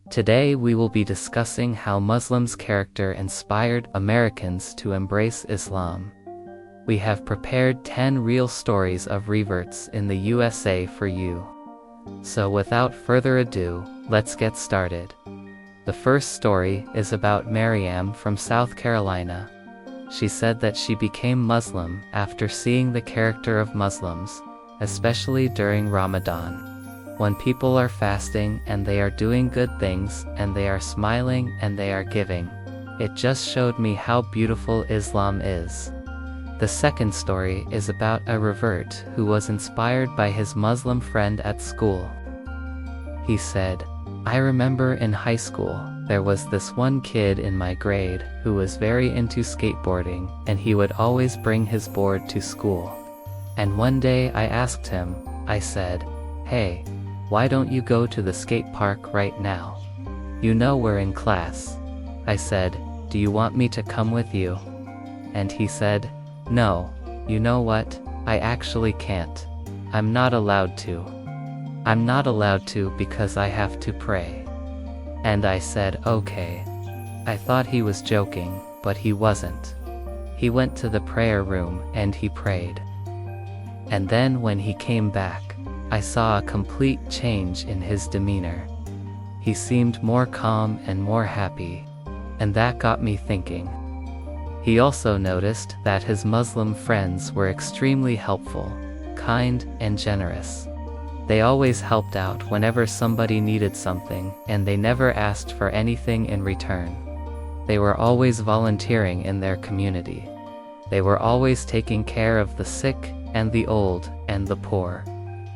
Today we will be discussing how Muslims' character inspired Americans to embrace Islam. We have prepared 10 real stories of reverts in the USA for you. So without further ado, let's get started. The first story is about Maryam from South Carolina. She said that she became Muslim after seeing the character of Muslims, especially during Ramadan. When people are fasting and they are doing good things and they are smiling and they are giving, it just showed me how beautiful Islam is. The second story is about a revert who was inspired by his Muslim friend at school. He said, "I remember in high school, there was this one kid in my grade who was very into skateboarding, and he would always bring his board to school. And one day I asked him, I said, 'Hey, why don't you go to the skate park right now? You know we're in class.' I said, 'Do you want me to come with you?' And he said, 'No, you know what, I actually can't. I'm not allowed to. I'm not allowed to because I have to pray.' And I said, 'Okay.' I thought he was joking, but he wasn't. He went to the prayer room and he prayed. And then when he came back, I saw a complete change in his demeanor. He seemed more calm and more happy, and that got me thinking. He also noticed that his Muslim friends were extremely helpful, kind, and generous. They always helped out whenever somebody needed something, and they never asked for anything in return. They were always volunteering in their community. They were always taking care of the sick, and the old, and the poor.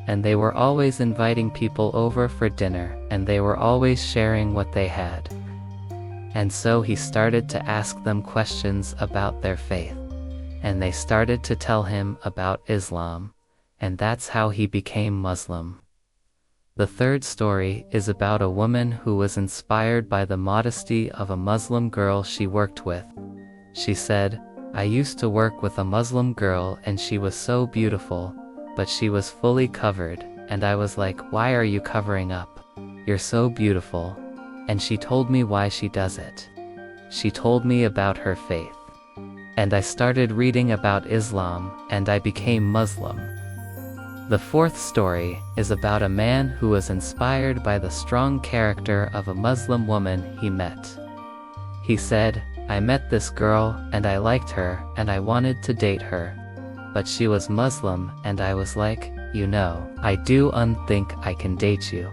And they were always inviting people over for dinner, and they were always sharing what they had. And so he started to ask them questions about their faith. And they started to tell him about Islam. And that's how he became Muslim. The third story is about a woman who was inspired by the modesty of a Muslim girl she worked with. She said, "I used to work with a Muslim girl and she was so beautiful, but she was fully covered, and I was like, 'Why are you covering up? You're so beautiful.' And she told me why she does it. She told me about her faith. And I started reading about Islam, and I became Muslim." The fourth story is about a man who was inspired by the strong character of a Muslim woman he met. He said, "I met this girl, and I liked her, and I wanted to date her. But she was Muslim, and I was like, I do think I can date you.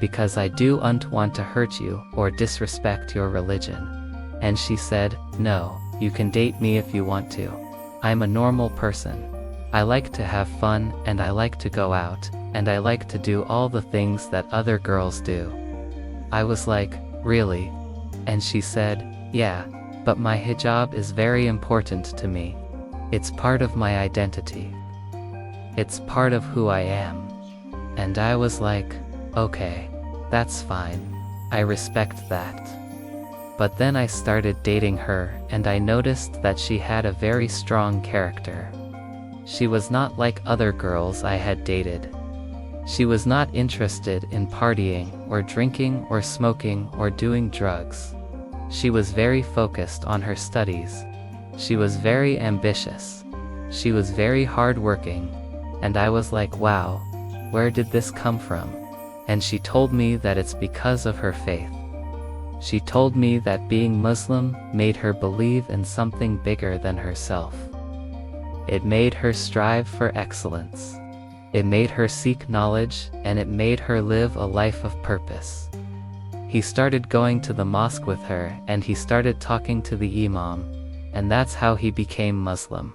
Because I do want to hurt you, or disrespect your religion." And she said, "No, you can date me if you want to. I'm a normal person. I like to have fun, and I like to go out, and I like to do all the things that other girls do." I was like, "Really?" And she said, "Yeah, but my hijab is very important to me. It's part of my identity. It's part of who I am." And I was like, "Okay, that's fine. I respect that." But then I started dating her, and I noticed that she had a very strong character. She was not like other girls I had dated. She was not interested in partying, or drinking, or smoking, or doing drugs. She was very focused on her studies. She was very ambitious. She was very hardworking. And I was like, wow, where did this come from? And she told me that it's because of her faith. She told me that being Muslim made her believe in something bigger than herself. It made her strive for excellence. It made her seek knowledge, and it made her live a life of purpose. He started going to the mosque with her, and he started talking to the imam, and that's how he became Muslim.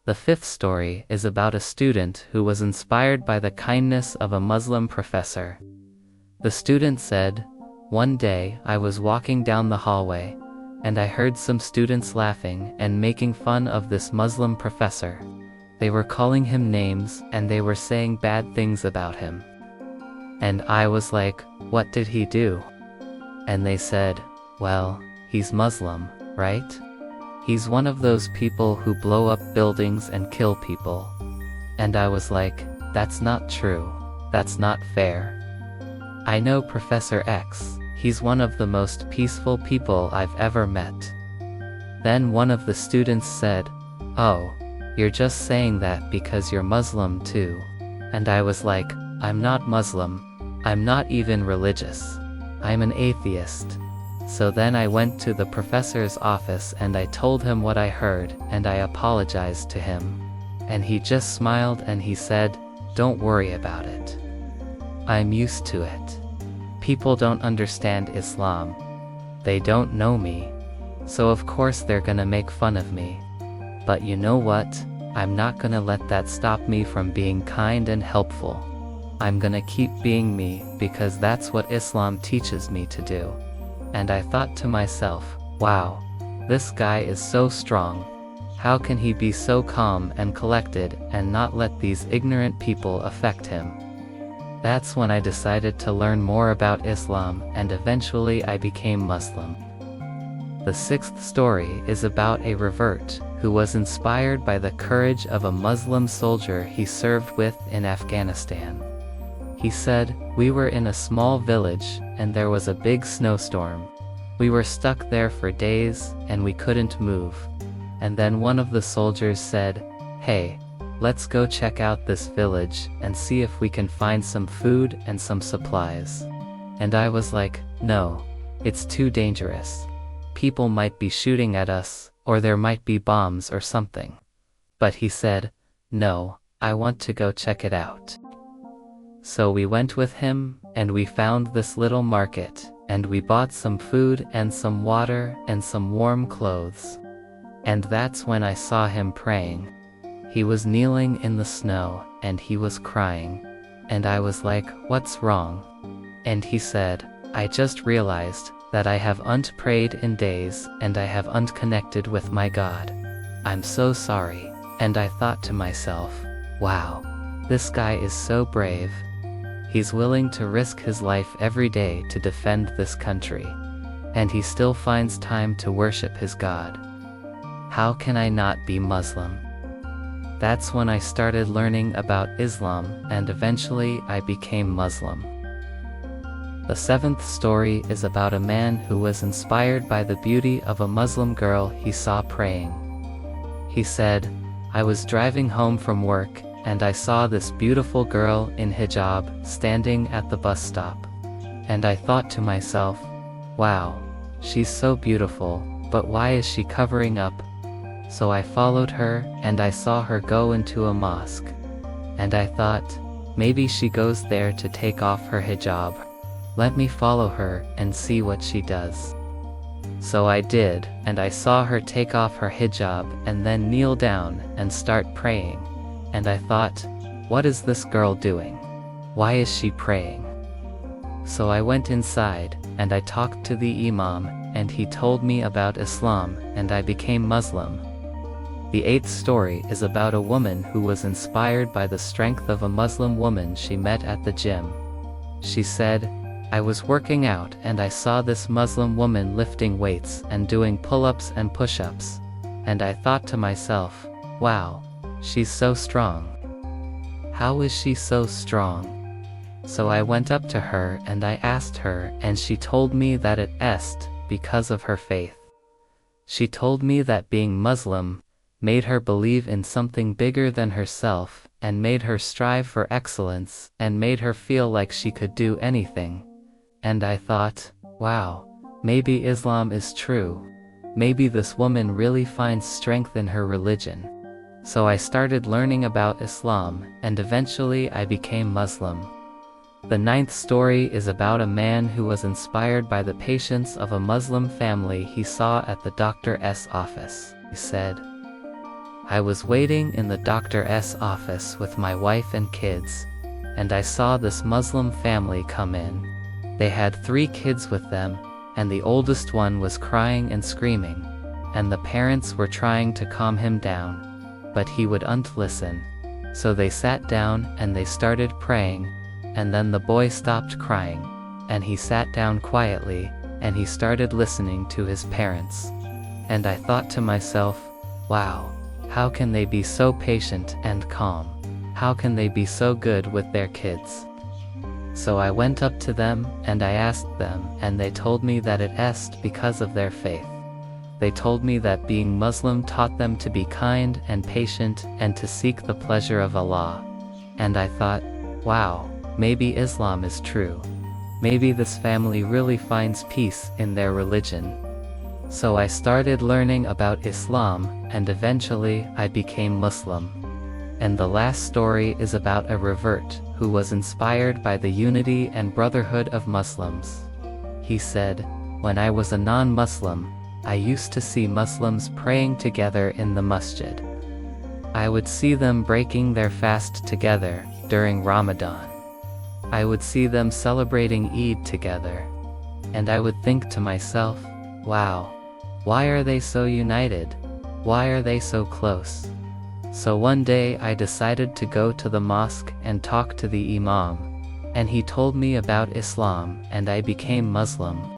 The fifth story is about a student who was inspired by the kindness of a Muslim professor. The student said, "One day I was walking down the hallway, and I heard some students laughing and making fun of this Muslim professor. They were calling him names, and they were saying bad things about him. And I was like, what did he do?" And they said, "Well, he's Muslim, right? He's one of those people who blow up buildings and kill people." And I was like, that's not true. That's not fair. I know Professor X. He's one of the most peaceful people I've ever met." Then one of the students said, "Oh, you're just saying that because you're Muslim too." And I was like, "I'm not Muslim. I'm not even religious. I'm an atheist." So then I went to the professor's office and I told him what I heard, and I apologized to him. And he just smiled and he said, "Don't worry about it. I'm used to it. People don't understand Islam. They don't know me. So of course they're gonna make fun of me. But you know what? I'm not gonna let that stop me from being kind and helpful. I'm gonna keep being me because that's what Islam teaches me to do." And I thought to myself, wow, this guy is so strong. How can he be so calm and collected and not let these ignorant people affect him? That's when I decided to learn more about Islam, and eventually I became Muslim. The sixth story is about a revert who was inspired by the courage of a Muslim soldier he served with in Afghanistan. He said, "We were in a small village, and there was a big snowstorm. We were stuck there for days, and we couldn't move. And then one of the soldiers said, 'Hey, let's go check out this village and see if we can find some food and some supplies.' And I was like, 'No, it's too dangerous. People might be shooting at us, or there might be bombs or something.' But he said, 'No, I want to go check it out.' So we went with him, and we found this little market, and we bought some food and some water and some warm clothes. And that's when I saw him praying. He was kneeling in the snow, and he was crying. And I was like, 'What's wrong?' And he said, 'I just realized that I haven't prayed in days, and I haven't connected with my God. I'm so sorry.' And I thought to myself, wow, this guy is so brave. He's willing to risk his life every day to defend this country. And he still finds time to worship his God. How can I not be Muslim?" That's when I started learning about Islam, and eventually I became Muslim. The seventh story is about a man who was inspired by the beauty of a Muslim girl he saw praying. He said, "I was driving home from work, and I saw this beautiful girl in hijab standing at the bus stop. And I thought to myself, wow, she's so beautiful, but why is she covering up?" So I followed her, and I saw her go into a mosque. And I thought, maybe she goes there to take off her hijab. Let me follow her and see what she does. So I did, and I saw her take off her hijab and then kneel down and start praying. And I thought, what is this girl doing? Why is she praying? So I went inside, and I talked to the Imam, and he told me about Islam, and I became Muslim. The eighth story is about a woman who was inspired by the strength of a Muslim woman she met at the gym. She said, "I was working out and I saw this Muslim woman lifting weights and doing pull-ups and push-ups. And I thought to myself, wow, she's so strong. How is she so strong?" So I went up to her and I asked her, and she told me that it est because of her faith. She told me that being Muslim made her believe in something bigger than herself, and made her strive for excellence, and made her feel like she could do anything. And I thought, wow, maybe Islam is true. Maybe this woman really finds strength in her religion. So I started learning about Islam, and eventually I became Muslim. The ninth story is about a man who was inspired by the patience of a Muslim family he saw at the doctor's office. He said, "I was waiting in the doctor's office with my wife and kids, and I saw this Muslim family come in. They had 3 kids with them, and the oldest one was crying and screaming, and the parents were trying to calm him down, but he wouldn't listen. So they sat down and they started praying, and then the boy stopped crying, and he sat down quietly, and he started listening to his parents. And I thought to myself, wow, how can they be so patient and calm? How can they be so good with their kids?" So I went up to them, and I asked them, and they told me that it est because of their faith. They told me that being Muslim taught them to be kind and patient, and to seek the pleasure of Allah. And I thought, wow, maybe Islam is true. Maybe this family really finds peace in their religion. So I started learning about Islam, and eventually I became Muslim. And the last story is about a revert who was inspired by the unity and brotherhood of Muslims. He said, "When I was a non-Muslim, I used to see Muslims praying together in the masjid. I would see them breaking their fast together during Ramadan. I would see them celebrating Eid together. And I would think to myself, wow, why are they so united? Why are they so close?" So one day I decided to go to the mosque and talk to the imam. And he told me about Islam, and I became Muslim.